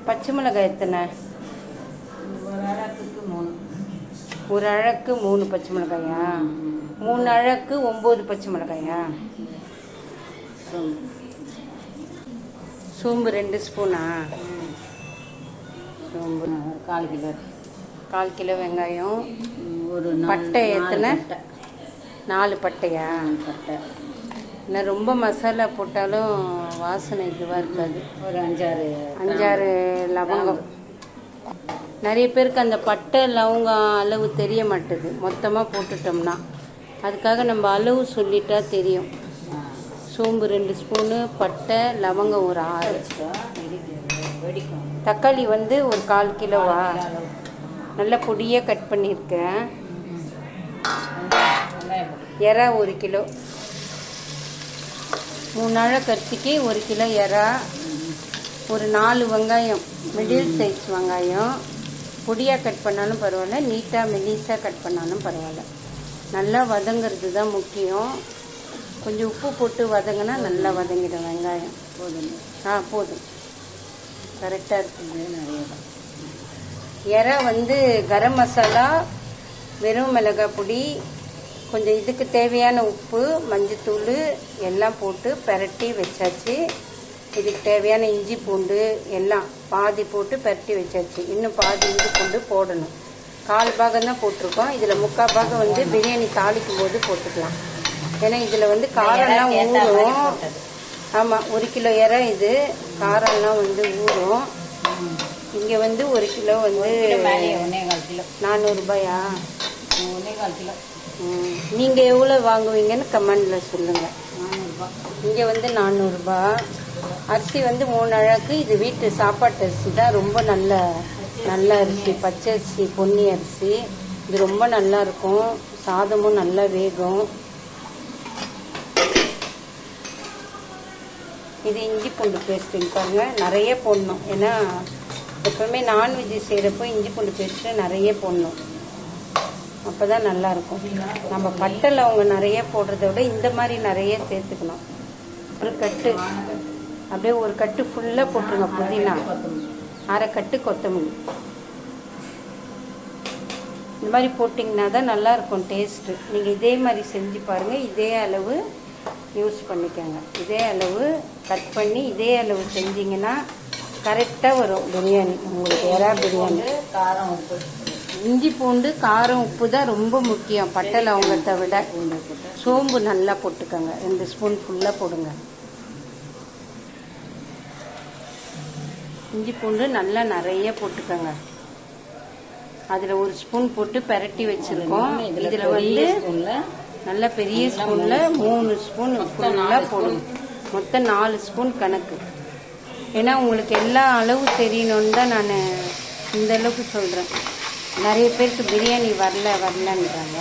பச்சை மிளகாய் எத்தனை? ஒரு அழகு 3 பச்சை மிளகாயா? 3 அழகு 9 பச்சை மிளகாயா? சோம்பு 2 ஸ்பூனா? சோம்பு 1/4 கிலோ வெங்காயம். ஒரு பட்டை எத்தனை? 4 பட்டையா? பட்டை. இல்லை ரொம்ப மசாலா போட்டாலும் வாசனை இதுவாக இருக்காது. ஒரு 5-6 லவங்கம். நிறைய பேருக்கு அந்த பட்டை லவங்கம் அளவு தெரிய மாட்டுது மொத்தமாக போட்டுட்டோம்னா. அதுக்காக நம்ம அளவு சொல்லிட்டா தெரியும். சோம்பு 2 ஸ்பூனு, பட்டை லவங்கம் ஒரு 6. தக்காளி ஒரு 1/4 கிலோவா? நல்லா பொடியாக கட் பண்ணியிருக்கேன். எறா 1 கிலோ. 3 அழகு அரிசிக்கு 1 கிலோ எறா. ஒரு 4 வெங்காயம், மிடில் சைஸ் வெங்காயம். பொடியாக கட் பண்ணாலும் பரவாயில்ல, நீட்டாக மெலிசாக கட் பண்ணாலும் பரவாயில்ல. நல்லா வதங்கிறது தான் முக்கியம். கொஞ்சம் உப்பு போட்டு வதங்கினா நல்லா வதங்கிடும் வெங்காயம். போதும். போதும், கரெக்டாக இருக்குது. நிறைய தான். எறா கரம் மசாலா, வெறும் மிளகாய் பொடி, கொஞ்சம் இதுக்கு தேவையான உப்பு, மஞ்சத்தூள் எல்லாம் போட்டு பெரட்டி வச்சாச்சு. இதுக்கு தேவையான இஞ்சி பூண்டு எல்லாம் பாதி போட்டு பெரட்டி வச்சாச்சு. இன்னும் பாதி இஞ்சி பூண்டு போடணும். 1/4 பாகம் தான் போட்டிருக்கோம். இதில் 3/4 பாகம் பிரியாணி தாளிக்கும் போது போட்டுக்கலாம். ஏன்னா இதில் காரம்லாம் ஊறும். ஆமாம், 1 கிலோ எறா இது. காரம்லாம் ஊறும். இங்கே 1 கிலோ 400 ரூபாயா? 1/4 கிலோ. நீங்கள் எவ்வளோ வாங்குவீங்கன்னு கமெண்டில் சொல்லுங்கள். இங்கே 400 ரூபா. அரிசி 3 அழகு. இது வீட்டு சாப்பாட்டு அரிசி தான். ரொம்ப நல்ல அரிசி, பச்சை அரிசி, பொன்னி அரிசி. இது ரொம்ப நல்லா இருக்கும். சாதமும் நல்லா வேகும். இது இஞ்சி பூண்டு பேஸ்ட்டு பாருங்கள், நிறைய போடணும். ஏன்னா எப்பவுமே நான்வெஜ் செய்கிறப்போ இஞ்சி பூண்டு பேஸ்ட்டு நிறைய போடணும். அப்போ தான் நல்லாயிருக்கும். நம்ம பட்டை அவங்க நிறைய போடுறத விட இந்த மாதிரி நிறைய சேர்த்துக்கணும். ஒரு கட்டு அப்படியே ஒரு கட்டு ஃபுல்லாக போட்டுருங்க புதினா. 1/2 கட்டு கொத்தமல்லி. இந்த மாதிரி போட்டிங்கன்னா தான் நல்லாயிருக்கும் டேஸ்ட்டு. நீங்கள் இதே மாதிரி செஞ்சு பாருங்கள். இதே அளவு யூஸ் பண்ணிக்கோங்க. இதே அளவு கட் பண்ணி இதே அளவு செஞ்சிங்கன்னா கரெக்டாக வரும் பிரியாணி. உங்களுக்கு எறா பிரியாணி. காரம், உப்பு, இஞ்சி பூண்டு, காரம், உப்பு தான் ரொம்ப முக்கியம் பட்டை லவங்கத்தை விட. சோம்பு நல்லா போட்டுக்கோங்க. 2 ஸ்பூன் ஃபுல்லாக போடுங்க. இஞ்சி பூண்டு நல்லா நிறைய போட்டுக்கோங்க. அதில் 1 ஸ்பூன் போட்டு பெரட்டி வச்சுருக்கோம். இதில் நல்ல பெரிய ஸ்பூனில் 3 ஸ்பூன் ஃபுல்லாக போடுங்க. மொத்தம் 4 ஸ்பூன் கணக்கு. ஏன்னா உங்களுக்கு எல்லா அளவு தெரியணுன்னு தான் நான் இந்த அளவுக்கு சொல்கிறேன். நிறைய பேருக்கு பிரியாணி வரலன்றாங்க.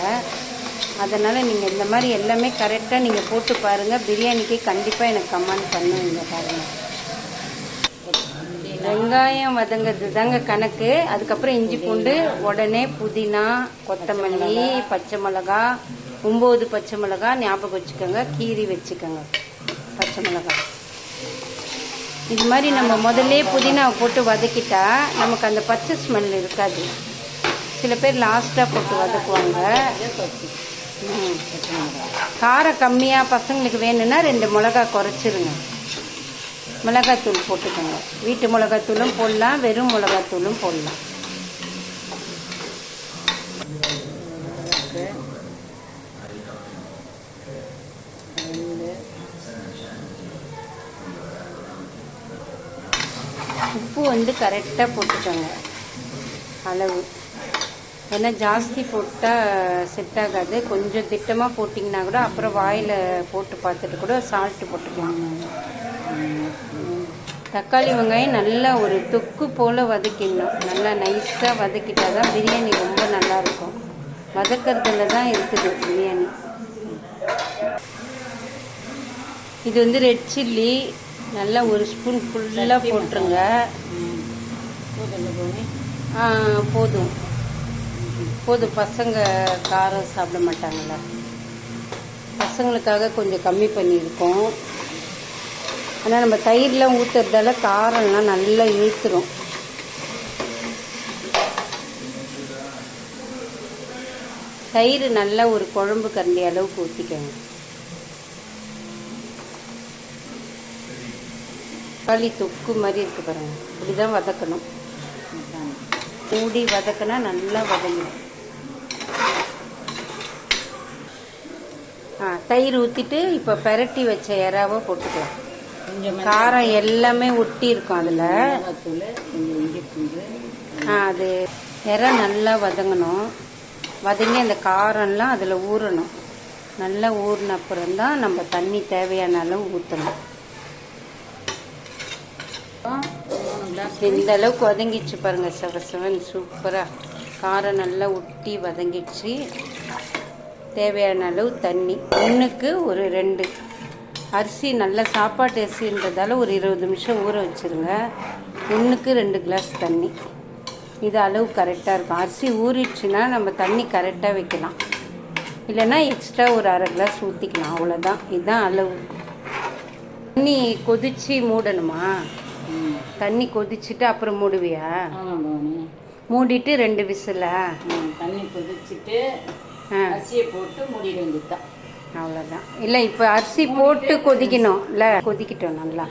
அதனால் நீங்கள் இந்த மாதிரி எல்லாமே கரெக்டாக நீங்கள் போட்டு பாருங்கள். பிரியாணிக்கு கண்டிப்பாக எனக்கு கமெண்ட் பண்ணுவீங்க. பாருங்கள், வெங்காயம் வதங்கிறது தாங்க கணக்கு. அதுக்கப்புறம் இஞ்சி பூண்டு, உடனே புதினா, கொத்தமல்லி, பச்சை மிளகா, 9 பச்சை மிளகா ஞாபகம் வச்சுக்கோங்க. கீரி வச்சுக்கோங்க பச்சை மிளகா. இது மாதிரி நம்ம முதல்ல புதினாவை போட்டு வதக்கிட்டா நமக்கு அந்த பச்சை ஸ்மெல் இருக்காது. சில பேர் லாஸ்ட்டாக போட்டு வதக்குவாங்க. காரம் கம்மியாக பசங்களுக்கு வேணும்னா 2 மிளகா குறைச்சிருங்க. மிளகாத்தூள் போட்டுக்கோங்க. வீட்டு மிளகாத்தூளும் போடலாம், வெறும் மிளகாத்தூளும் போடலாம். உப்பு கரெக்டாக போட்டுக்கோங்க அளவு. ஏன்னா ஜாஸ்தி போட்டால் செட் ஆகாது. கொஞ்சம் திட்டமாக போட்டிங்கன்னா கூட அப்புறம் வாயில் போட்டு பார்த்துட்டு கூட சால்ட்டு போட்டுக்கோங்க. தக்காளி வெங்காயம் நல்லா ஒரு தொக்கு போல் வதக்கிடணும். நல்லா நைஸாக வதக்கிட்டால் தான் பிரியாணி ரொம்ப நல்லாயிருக்கும். வதக்கிறதுல தான் இருக்குது பிரியாணி. இது ரெட் சில்லி நல்லா 1 ஸ்பூன் ஃபுல்லாக போட்டுருங்க. போதும். பசங்க காரம் சாப்பிட மாட்டாங்களா? பசங்களுக்காக கொஞ்சம் கம்மி பண்ணியிருக்கோம். ஆனால் நம்ம தயிர்லாம் ஊற்றுறதால காரம்லாம் நல்லா இழுத்துரும். தயிர் நல்லா ஒரு குழம்பு கரண்டி அளவுக்கு ஊற்றிக்கோங்க. தக்காளி தொக்கு மாதிரி இருக்கு பாருங்க, இப்படிதான் வதக்கணும். மூடி வதக்கினா நல்லா வதங்கிடும். தயிர் ஊற்றிட்டு இப்போ பெரட்டி வச்ச இறாவை போட்டுக்கலாம். காரம் எல்லாமே ஒட்டி இருக்கும் அதில். அது இறா நல்லா வதங்கணும். வதங்கி அந்த காரம்லாம் அதில் ஊறணும். நல்லா ஊறின அப்புறம்தான் நம்ம தண்ணி தேவையான அளவு ஊற்றணும். இந்த அளவுக்கு வதங்கிடுச்சு பாருங்க, செவன் சூப்பராக காரம் நல்லா ஒட்டி வதங்கிடுச்சு. தேவையான அளவு தண்ணி, 1க்கு ஒரு 2. அரிசி நல்ல சாப்பாட்டு அரிசின்றதால ஒரு 20 நிமிஷம் ஊற வச்சுருங்க. 1க்கு 2 கிளாஸ் தண்ணி, இது அளவு கரெக்டாக இருக்கும். அரிசி ஊறிடுச்சுன்னா நம்ம தண்ணி கரெக்டாக வைக்கலாம், இல்லைன்னா எக்ஸ்ட்ரா ஒரு அரை கிளாஸ் ஊற்றிக்கலாம், அவ்வளோதான். இதுதான் அளவு. தண்ணி கொதிச்சு மூடணுமா? தண்ணி கொதிச்சுட்டு அப்புறம் மூடுவியா? மூடிட்டு 2 விசிலா? தண்ணி கொதிச்சுட்டு அரிசியை போட்டு மூடிட வேண்டியதுதான், அவ்வளோதான். இல்லை இப்போ அரிசி போட்டு கொதிக்கணும் இல்லை, கொதிக்கிட்டோம் நல்லா.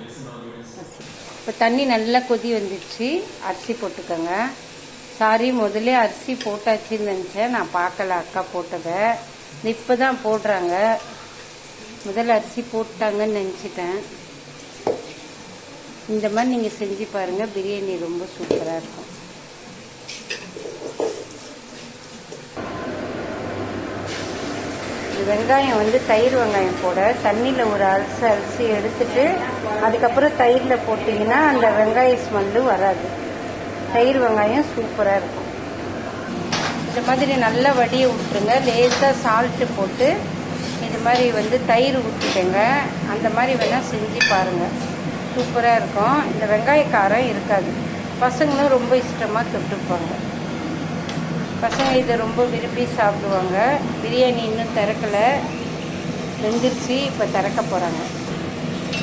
இப்போ தண்ணி நல்லா கொதி வந்துடுச்சு, அரிசி போட்டுக்கோங்க. சாரி, முதல்ல அரிசி போட்டாச்சுன்னு நினச்சேன், நான் பார்க்கல அக்கா போட்டதை. இப்போ தான் போடுறாங்க, முதல்ல அரிசி போட்டாங்கன்னு நினச்சிட்டேன். இந்த மாதிரி நீங்கள் செஞ்சு பாருங்கள், பிரியாணி ரொம்ப சூப்பராக இருக்கும். வெங்காயம் வந்து தயிர் வெங்காயம் போட தண்ணியில் ஒரு அரிசி எடுத்துட்டு அதுக்கப்புறம் தயிரில் போட்டிங்கன்னா அந்த வெங்காய ஸ்மெல்லு வராது. தயிர் வெங்காயம் சூப்பராக இருக்கும். இந்த மாதிரி நல்லா வடியை விட்டுருங்க. லேசாக சால்ட்டு போட்டு இது மாதிரி வந்து தயிர் ஊற்றிக்கங்க. அந்த மாதிரி வேணால் செஞ்சு பாருங்கள், சூப்பராக இருக்கும். இந்த வெங்காய காரம் இருக்காது. பசங்களும் ரொம்ப இஷ்டமாக தொட்டுப்பாங்க. பசங்க இதை ரொம்ப விரும்பி சாப்பிடுவாங்க. பிரியாணி இன்னும் திறக்கலை, வெந்துருச்சு, இப்போ திறக்க போகிறாங்க.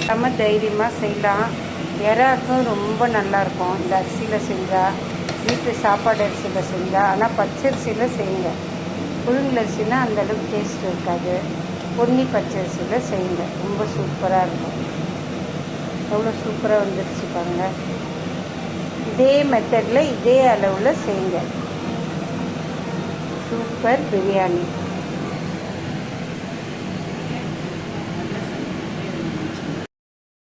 நம்ம தைரியமாக செய்யலாம். இறாக்கும் ரொம்ப நல்லாயிருக்கும் இந்த அரிசியில் செஞ்சால், வீட்டு சாப்பாடு அரிசியில் செஞ்சால். ஆனால் பச்சரிசியில் செய்யுங்க, புழுங்கலரிசினா அந்தளவுக்கு டேஸ்ட் இருக்காது. பொன்னி பச்சரிசியில் செய்யுங்க, ரொம்ப சூப்பராக இருக்கும். எவ்வளோ சூப்பராக வந்துருச்சு பாருங்கள். இதே மெத்தடில் இதே அளவில் செய்யுங்க. சூப்பர் பிரியாணி.